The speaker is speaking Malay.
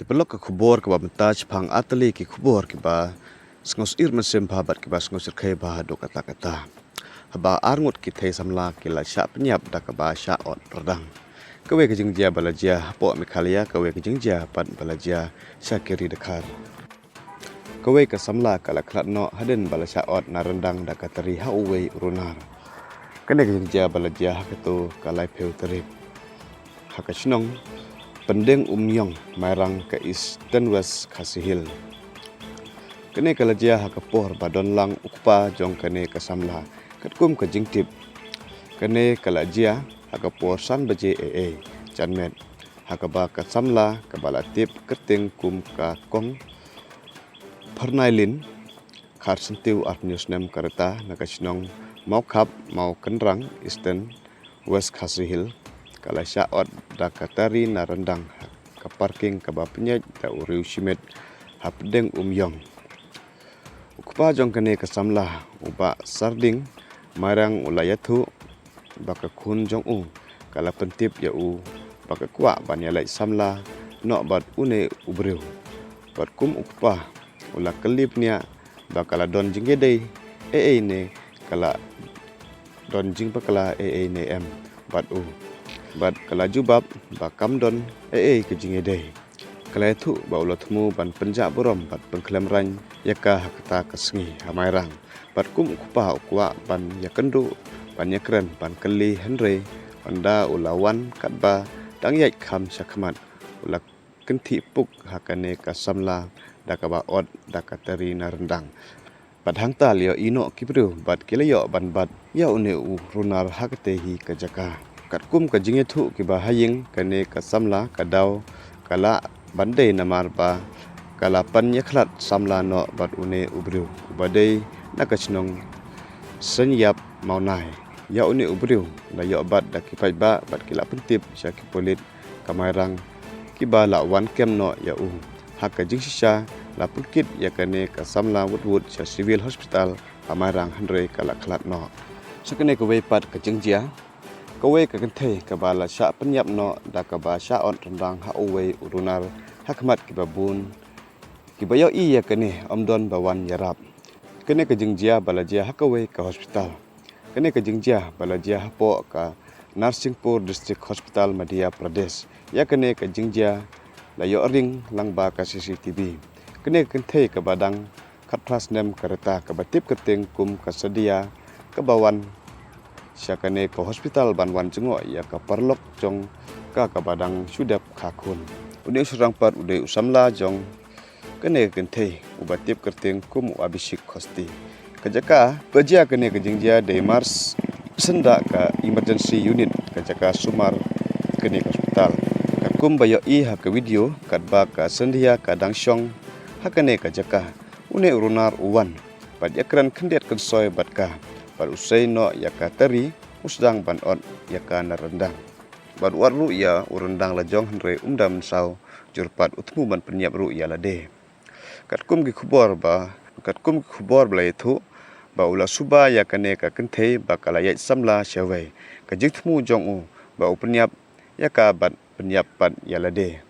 Tipelok ke kubur ke mentaj pang atali ki kubur ki ba sengos ir mesim babat ki ba sengos ir kai ba do kata-kata. Haba arngut ki thai samla ki la sya penyap da ka ba sya ot redang. Kawe ke jingjia balajia po mikhalia kawe ke jingjia pat balajia sya kiri dekar. Kawe ke samla kala krat no haden bala sya ot na rendang da katari ha uwe urunar. Kene ke jingjia balajia haketu kalai peu terip. Hakashnong pendeng umyong mairang ke Eastern West Kasihil. Kene kalajia hakapoh badon lang ukpa jong kene kasamla katkum ke jingtip. Kene kalajia hakapoh san baje janmet hakaba kasamla kabala tip keting kum ka kong pernailin khar sentiu news nem kareta nakasnong mau kap mau kenrang Eastern West Kasihil. Kala syaot da katari na rendang ka parking ka bapnya da uriu simet hapdeng umyong. Ukpa jong kene kasamla uba sarding marang ulayathu baka kun jong kala pentip ya baka kwa banyalai samla no bat une ubriu. Bat kum ukpa ula kelipnya bakala don jingedei ne kala don jing bakala ne em bat bat kala jubab bakam don ke jingedei kala itu baulo temu ban penjak borom bat pengklem rany yaka hakata kasngi hamairang bat kum kupa ukwa ban yakendu ban yakren ban keli henre anda ulawan katba dang yai kham sakhamat ula kenti puk hakane kasamla dakaba od dakatari na rendang bat hangta lio ino kibru bat kilayo ban bat ya une runar haketehi kajaka katkum ka jingethu ki bahaying kane kasamla kadau kala bandai namar ba kala pan yakhlat samla no bat une ubriu badai nakachnong senyap maunai ya une ubriu la yo bat dakipai ba bat kila pentip syaki polit kamairang ki ba la wan kem no ya haka jingsisha la pulkit ya kane kasamla wudwud sya civil hospital kamairang handre kala khlat no sakane ko pat ka jingjia kawe ka kenthe ka bala sya penyap no da ka ba sya on rendang ha uwe urunar hakmat ki babun ki bayo ya kene omdon bawan yarap kene ka jingjia balajia hakawe ka hospital kene ka jingjia balajia hapo ka Narsingpur District Hospital Madhya Pradesh ya kene ka jingjia la yo ring lang ba ka CCTV kene ka kenthe ka badang khatras nem kareta ka batip keting kum kasedia ka bawan syakane ke hospital banwan jengo ya ka parlok jong ka badang sudap khakun ude surang pat ude usamla jong kene kenthe ubatip kerting kum abisik khosti kajaka pejia kene kejingjia de mars senda ka emergency unit kajaka sumar kene hospital kakum bayo ha ka video katba ka sendia kadang syong hakane kajaka une urunar uwan pat yakran khendet kensoy batka bar usai no yakatari usdang ban on yakana rendang bar warlu ya urendang lajong henre umdam sau jurpat utmu ban penyap ru ya lade katkum ki khubor bla itu ba ula suba yakane ka kenthe bakala yai samla syawai ka jithmu jong ba upenyap yaka bat penyap pat ya lade